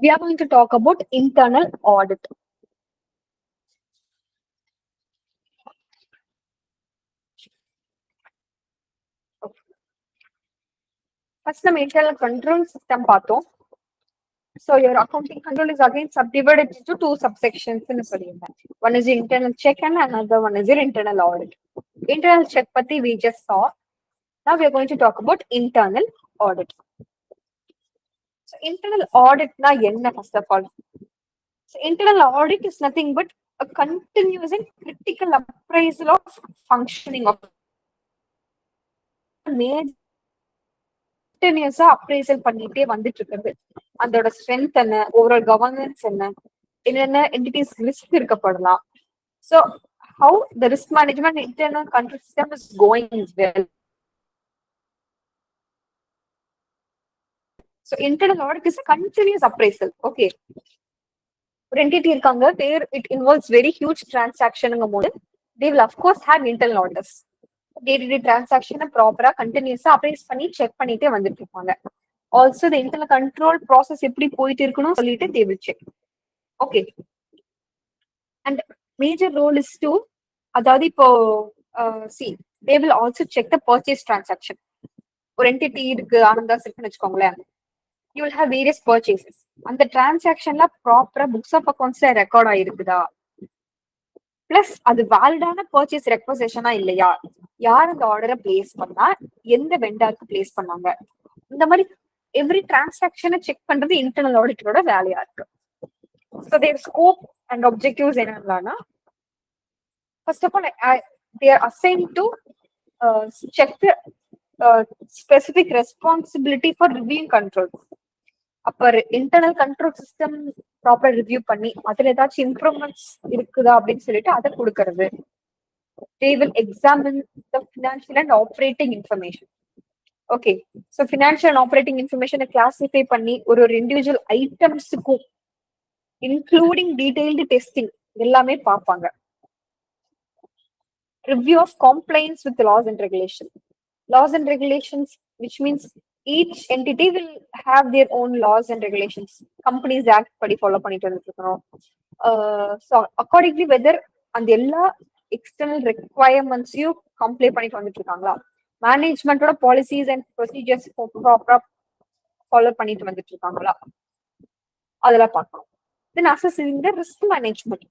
we are going to talk about internal audit. First, the internal control system பார்த்தோம். So your accounting control is again subdivided into two subsections. One is the internal check and another one is your internal audit. Internal check patti we just saw. Now we are going to talk about internal audit. So internal audit na enna first of all. So internal audit is nothing but a continuous and critical appraisal of functioning of major கண்டினியூஸா appraisal பண்ணிட்டே வந்துட்டு இருக்கிறது. அதோட strength என்ன, overall governance என்ன, என்னென்ன entities risk இருக்கப்படலாம். So how the risk management internal control system is going is well. So internal audit is continuous appraisal. Okay, ஒரு என்டிட்டி இருக்காங்க, where it involves very huge டிரான்சாக்ஷனுங்கும் போது they will of course have internal auditors. Day to day டிரான்சாக்ஷனை ப்ராப்பரா கண்டினியூஸா appraise பண்ணி check பண்ணிட்டே வந்துட்டு இருப்பாங்க. Also the internal control process எப்படி போயிட்டு இருக்கணும் சொல்லிட்டு they will check. Okay, and major role is to, அதாவது இப்போ C they will also check the purchase transaction. ஒரு என்டிட்டி இருக்கு, ஆனந்தாஸ் இருக்குன்னு வச்சுக்கோங்களேன். You will have various purchases. அந்த டிரான்சாக்ஷன்ல ப்ராப்பரா புக்ஸ் ஆஃப் அக்கௌண்ட்ஸ்ல ரெக்கார்ட் ஆயிருக்குதா, பிளஸ் அது வேலிடான பர்ச்சேஸ் ரெக்வசிஷனா இல்லையா, யார் அந்த ஆர்டரை பிளேஸ் பண்ணா, எந்த வெண்டாருக்கு பிளேஸ் பண்ணாங்க, இந்த மாதிரி எவ்ரி டிரான்சாக்ஷனை செக் பண்றது இன்டர்னல் ஆடிட்டரோட வேலையா இருக்கு. So their scope and objectives என்னன்னா, first of all they are assigned to check the specific responsibility for reviewing controls. அப்ப internal control system proper review பண்ணி அதுல ஏதாச்சும் இம்ப்ரூவ்மெண்ட்ஸ் இருக்குதா அப்படின்னு சொல்லிட்டு அதை கொடுக்கறது. They will examine the financial and operating information. Okay, so financial and operating information classify பண்ணி ஒரு இண்டிவிஜுவல் ஐட்டம்ஸுக்கும் இன்க்ளூடிங் டீடைல்டு டெஸ்டிங் எல்லாமே பார்ப்பாங்க. Review of compliance with laws and regulations. Laws and regulations, which means each entity will have their own laws and regulations. Companies Act படி follow பண்ணிட்டு வந்துட்டு இருக்கணும். So accordingly weather அந்த எல்லா external ரெக்வயர்மெண்ட்ஸையும் comply பண்ணிட்டு வந்துட்டு இருக்காங்களா, மேனேஜ்மெண்டோட பாலிசிஸ் அண்ட் ப்ரொசீஜர்ஸ் ப்ராப்பரா ஃபாலோ பண்ணிட்டு வந்துட்டு இருக்காங்களா, அதெல்லாம் பார்க்கணும். Then assessing the risk management.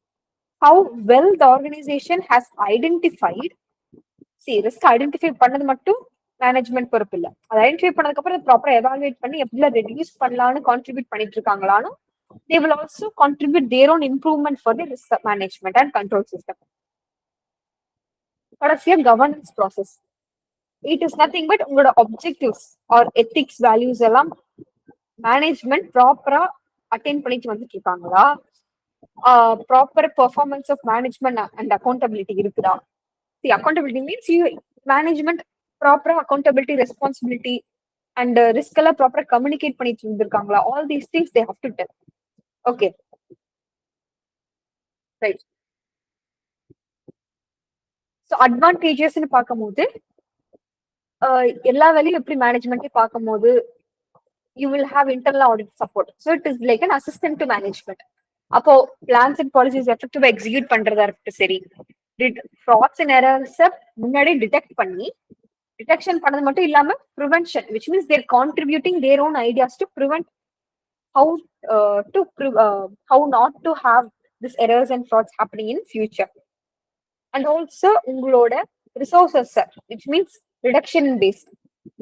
How well the organization has identified. See, risk identify பண்ணது மட்டும் மேனேஜ்மெண்ட் பொறுப்பு இல்ல, அதை ஐடென்டிஃபை பண்ணதுக்கு அப்புறம் ப்ராப்பரா எவாலுவேட் பண்ணி எப்படி ரெடியூஸ் பண்ணலாம்னு கான்ட்ரிபியூட் பண்ணிட்டு இருக்காங்களான்னு they will also contribute their own improvement for the risk management and control system. கடைசியா governance process. It is nothing but உங்களோட அப்ஜெக்டிவ்ஸ் ஆர் எத்திக்ஸ் வேல்யூஸ் எல்லாம் மேனேஜ்மெண்ட் ப்ராப்பரா அட்டென்ட் பண்ணிட்டு வந்துட்டு இருக்காங்களா, proper performance of management and accountability இருக்குதா. The accountability means you management ப்ராப்பரா accountability, responsibility and risk எல்லாம் ப்ராப்பரா கம்யூனிகேட் பண்ணிட்டு இருந்திருக்காங்களா. All these things they have to tell. Okay, right. So அட்வான்டேஜஸ்ன்னு பார்க்கும்போது எல்லா வேலையும் எப்படி மேனேஜ்மெண்ட்டே பார்க்கும்போது you will have internal audit support. So it is like an assistant to management. அப்போ பிளான்ஸ் அண்ட் பாலிசிஸ் எஃபெக்டிவா எக்ஸிக்யூட் பண்றதா இருக்கட்டும், சரி, ஃப்ராட்ஸ் அண்ட் எரர்ஸை முன்னாடியே டிடெக்ட் பண்ணி, டிடெக்ஷன் பண்ணது மட்டும் இல்லாம prevention, which means they're contributing their own ideas to prevent how not to have this errors and frauds happening in future. And also உங்களோட resources, which means reduction in waste.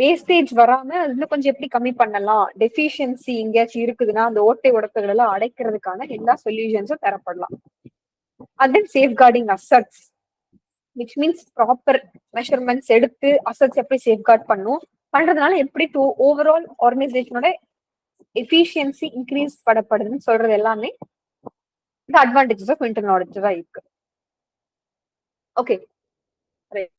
Wastage வராம இன்னும் கொஞ்சம் எப்படி கம்மி பண்ணலாம், டெஃபிஷியன்சி எங்கேயாச்சும் இருக்குதுன்னா அந்த ஓட்டை உடப்புகள் எல்லாம் அடைக்கிறதுக்கான எல்லா சொல்யூஷன்ஸும் தரப்படலாம். and then safeguarding assets, which means proper measurements எடுத்து அசட்ஸ் எப்படி சேஃப்கார்ட் பண்றதுனால எப்படி ஓவரால் ஆர்கனைசேஷனோட எஃபிஷியன்சி இன்க்ரீஸ் பண்ணப்படுதுன்னு சொல்றது எல்லாமே இந்த அட்வான்டேஜஸ் ஆஃப் இன்டர்னல் ஆடிட் தான் இருக்கு. Okay, right.